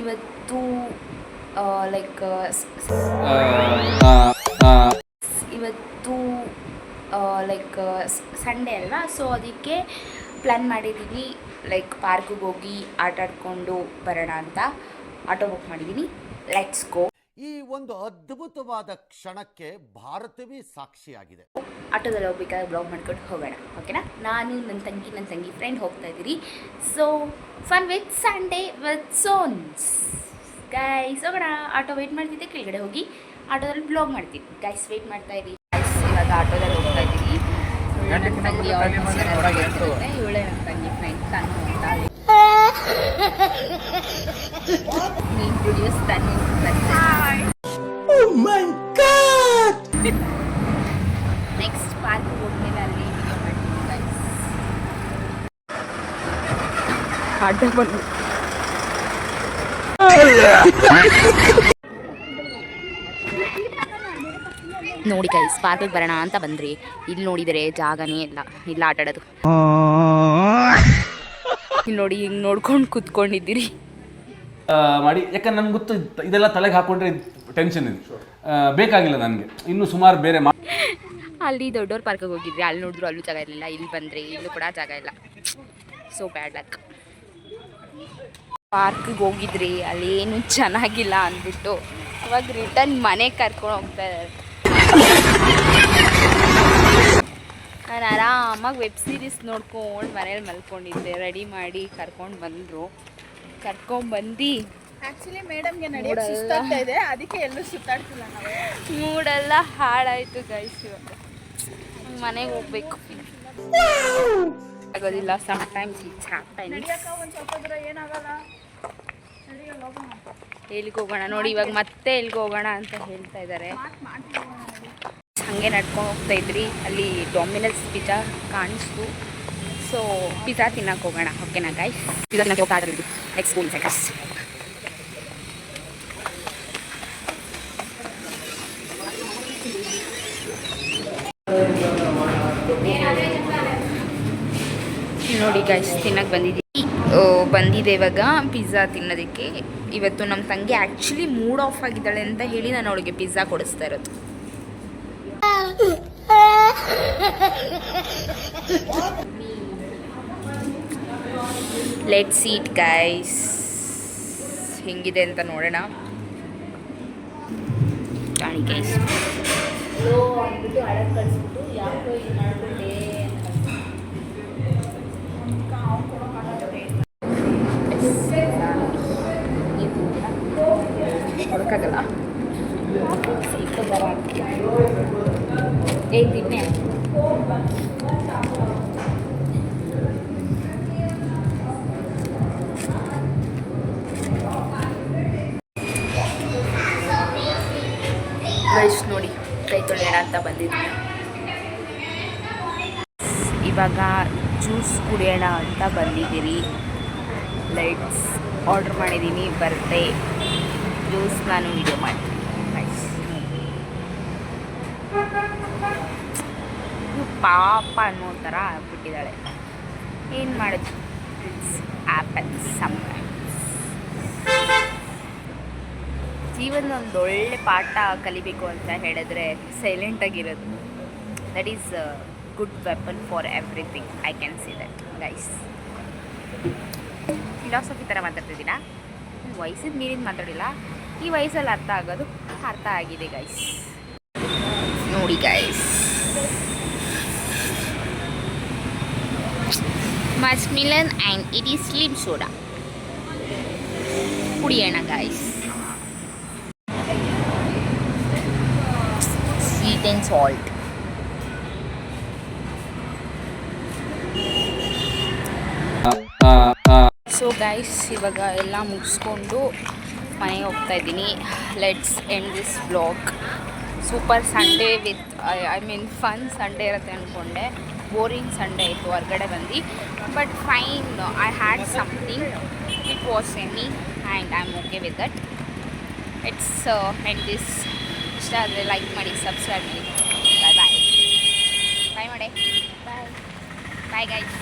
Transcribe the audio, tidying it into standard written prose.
ಇವತ್ತು ಲೈಕ್ ಇವತ್ತು like Sunday ಅಲ್ವಾ, ಸೊ ಅದಕ್ಕೆ ಪ್ಲ್ಯಾನ್ ಮಾಡಿದ್ದೀನಿ ಲೈಕ್ ಪಾರ್ಕಿಗೆ ಹೋಗಿ ಆಟ ಆಡ್ಕೊಂಡು ಬರೋಣ ಅಂತ ಆಟೋ ಬುಕ್ ಮಾಡಿದ್ದೀನಿ. Let's go. ಈ ಒಂದು ಅದ್ಭುತವಾದ ಕ್ಷಣಕ್ಕೆ ಭಾರತವೇ ಸಾಕ್ಷಿಯಾಗಿದೆ. ಆಟೋದಲ್ಲಿ ಹೋಗ್ಬೇಕಾದ್ರೆ ಬ್ಲಾಗ್ ಮಾಡ್ಕೊಂಡು ಹೋಗೋಣ, ಓಕೆನಾ? ನಾನು ನನ್ನ ತಂಗಿ ಫ್ರೆಂಡ್ ಹೋಗ್ತಾ ಇದ್ದೀರಿ. So fun with Sunday with sons guys. ಹೋಗೋಣ. ಆಟೋ ವೆಯ್ಟ್ ಮಾಡ್ತಿದ್ದೆ, ಕೆಳಗಡೆ ಹೋಗಿ ಆಟೋದಲ್ಲಿ ಬ್ಲಾಗ್ ಮಾಡ್ತೀನಿ ಗೈಸ್. ವೆಯ್ಟ್ ಮಾಡ್ತಾ ಇದ್ದೀವಿ ಗೈಸ್. ಇವಾಗ ಆಟೋದಲ್ಲಿ ಹೋಗ್ತಾ ಇದ್ದೀವಿ. ನನ್ನ ತಂಗಿ ಇವಳೇ ನನ್ನ ತಂಗಿ ಫ್ರೆಂಡ್ ತಾನು ಹೋಗ್ತಾ ಮೀನ್ ವಿಡಿಯೋಸ್ ತಾನು. ನೆಕ್ಸ್ಟ್ ಪಾರ್ಕ್ ಹೋಗ್ಮೇಲೆ ಅಲ್ಲಿ ವಿಡಿಯೋ ಮಾಡ್ತೀನಿ ಗೈಸ್. ಆಟೋ ಬಂದು ನೋಡಿ ಗೈಸ್, ಪಾರ್ಕಿಗೆ ಬರೋಣ ಅಂತ ಬಂದ್ರಿ. ಇಲ್ಲಿ ನೋಡಿದರೆ ಜಾಗನೇ ಇಲ್ಲ ಆಟ ಆಡೋದು. ಇಲ್ಲಿ ನೋಡಿ ಹಿಂಗೆ ನೋಡ್ಕೊಂಡು ಕೂತ್ಕೊಂಡಿದ್ದೀರಿ ಮಾಡಿ. ಯಾಕಂದ್ರೆ ನನ್ಗೆ ಗೊತ್ತು ಇದೆಲ್ಲ ತಲೆಗೆ ಹಾಕೊಂಡ್ರೆ ಟೆನ್ಷನ್ ಇದೆ, ಬೇಕಾಗಿಲ್ಲ ನನಗೆ. ಇನ್ನು ಸುಮಾರು ಬೇರೆ ಅಲ್ಲಿ ದೊಡ್ಡವ್ರ ಪಾರ್ಕಿಗೆ ಹೋಗಿದ್ರಿ, ಅಲ್ಲಿ ನೋಡಿದ್ರು ಅಲ್ಲೂ ಜಾಗ ಇರಲಿಲ್ಲ. ಇಲ್ಲಿ ಬಂದರೆ ಇಲ್ಲೂ ಕೂಡ ಜಾಗ ಇಲ್ಲ. So bad luck. ಪಾರ್ಕಿಗೆ ಹೋಗಿದ್ರಿ, ಅಲ್ಲಿ ಏನು ಚೆನ್ನಾಗಿಲ್ಲ ಅಂದ್ಬಿಟ್ಟು ಅವಾಗ ರಿಟರ್ನ್ ಮನೆಗೆ ಕರ್ಕೊಂಡು ಹೋಗ್ತಾ ಇದ್ದಾರೆ. ನಾನು ಆರಾಮಾಗಿ ವೆಬ್ ಸೀರೀಸ್ ನೋಡ್ಕೊಂಡು ಮನೇಲಿ ಮಲ್ಕೊಂಡಿದ್ದೆ. ರೆಡಿ ಮಾಡಿ ಕರ್ಕೊಂಡು ಬಂದರು. ಕರ್ಕೊಂಡ್ಬಂದು ಆಕ್ಚುಲಿ ಮೇಡಮ್ಗೆ ನಡೆಯೋಕ್ಕೆ ಸುಸ್ತಾಗ್ತಾ ಇದೆ, ಅದಕ್ಕೆ ಎಲ್ಲೂ ಸುತ್ತಾಡ್ತಿಲ್ಲ ನಾವು. ಮೂಡೆಲ್ಲ ಹಾಳಾಯಿತು ಗೈಸ್. ಇವಾಗ ಮನೆಗೆ ಹೋಗ್ಬೇಕು ಆಗೋದಿಲ್ಲ. Sometimes it's happens. ಒಂದು ಸ್ವಲ್ಪ ದೂರ ಏನಾಗಲ್ಲ, ಎಲ್ಲಿಗೆ ಹೋಗೋಣ ನೋಡಿ. ಇವಾಗ ಮತ್ತೆ ಎಲ್ಲಿಗೆ ಹೋಗೋಣ ಅಂತ ಹೇಳ್ತಾ ಇದ್ದಾರೆ. ಹಾಗೆ ನಡ್ಕೊಂಡು ಹೋಗ್ತಾ ಇದ್ರಿ. ಅಲ್ಲಿ ಡೊಮಿನೋಸ್ ಪಿಜ್ಜಾ ಕಾಣಿಸ್ತು. ಸೊ ಪಿಜ್ಜಾ ತಿನ್ನಕ್ಕೆ ಹೋಗೋಣ, ಓಕೆನಾ ಗೈಸ್? ಪಿಜ್ಜಾ ತಿನ್ನಕ್ಕೆ ಹೋಗ್ತಾ ಇದ್ರಿ. Next school seconds. ನೋಡಿ ಗೈಸ್, ತಿನ್ನಕ್ಕೆ ಬಂದಿದೆ ಇವಾಗ ಪಿಜ್ಜಾ ತಿನ್ನೋದಕ್ಕೆ. ಇವತ್ತು ನಮ್ಮ ತಂಗಿ ಆ್ಯಕ್ಚುಲಿ ಮೂಡ್ ಆಫ್ ಆಗಿದ್ದಾಳೆ ಅಂತ ಹೇಳಿ ನಾನು ಅವಳಿಗೆ ಪಿಜ್ಜಾ ಕೊಡಿಸ್ತಾ ಇರೋದು. Let's eat guys. ಹೆಂಗಿದೆ ಅಂತ ನೋಡೋಣ. ಕಾಣಿ ಗೈಸ್. ಅಂದ್ಬಿಟ್ಟು ಹಳಕ್ಕೆ ಕಳಿಸ್ಬಿಟ್ಟು ಯಾಕೋ ಇದು ಮಾಡ್ಕೊಂಡೆ ಹೊರಕಾಗಲ್ಲ. ತಿನ್ನೆ ಗೈಸ್. ನೋಡಿ, ಕೈ ತೊಳೆಯೋಣ ಅಂತ ಬಂದಿದ್ದೀನಿ. ಇವಾಗ ಜ್ಯೂಸ್ ಕುಡಿಯೋಣ ಅಂತ ಬಂದಿದ್ದೀರಿ. ಲೈಟ್ಸ್ ಆರ್ಡ್ರ್ ಮಾಡಿದ್ದೀನಿ, ಬರುತ್ತೆ ಜ್ಯೂಸ್. ನಾನು ವಿಡಿಯೋ ಮಾಡ್ತೀನಿ ಗೈಸ್. ಪಾಪ ಅನ್ನೋ ಥರ ಆಗ್ಬಿಟ್ಟಿದ್ದಾಳೆ. ಏನು ಮಾಡೋದು, ಇಟ್ಸ್ ಹ್ಯಾಪನ್ಸ್ ಸಮ್ಟೈಮ್ಸ್. ಜೀವನದ ಒಂದು ಒಳ್ಳೆ ಪಾಠ ಕಲಿಬೇಕು ಅಂತ ಹೇಳಿದ್ರೆ ಸೈಲೆಂಟಾಗಿರೋದು. That is good weapon for everything. I can see that guys. Philosophy ಥರ ಮಾತಾಡ್ತಿದ್ದೀರಾ, ವಯಸ್ಸಿನ ಮೀರಿದ ಮಾತಾಡಿಲ್ಲ. ಈ ವಯಸ್ಸಲ್ಲಿ ಅರ್ಥ ಆಗೋದು ಅರ್ಥ ಆಗಿದೆ ಗೈಸ್. ನೋಡಿ guys, muskmelon and it is slim soda ಕುಡಿಯೋಣ guys. Sweet and salt. So guys, ಇವಾಗ ಎಲ್ಲ ಮುಗಿಸ್ಕೊಂಡು ಮನೆಗೆ ಹೋಗ್ತಾ ಇದ್ದೀನಿ. Let's end this vlog. Super Sunday with I mean fun Sunday ಇರುತ್ತೆ ಅಂದ್ಕೊಂಡೆ. ಬೋರಿಂಗ್ ಸಂಡೇ ಇತ್ತು ಹೊರಗಡೆ ಬಂದು. But fine, I had something. It was yummy and I am okay with that. It's end this. ಇಷ್ಟ ಆದರೆ ಲೈಕ್ ಮಾಡಿ, subscribe ಮಾಡಿ. ಬಾಯ್ ಬಾಯ್. ಬಾಯ್ ಮಾಡಿ. ಬಾಯ್ ಬಾಯ್ ಗೈಸ್.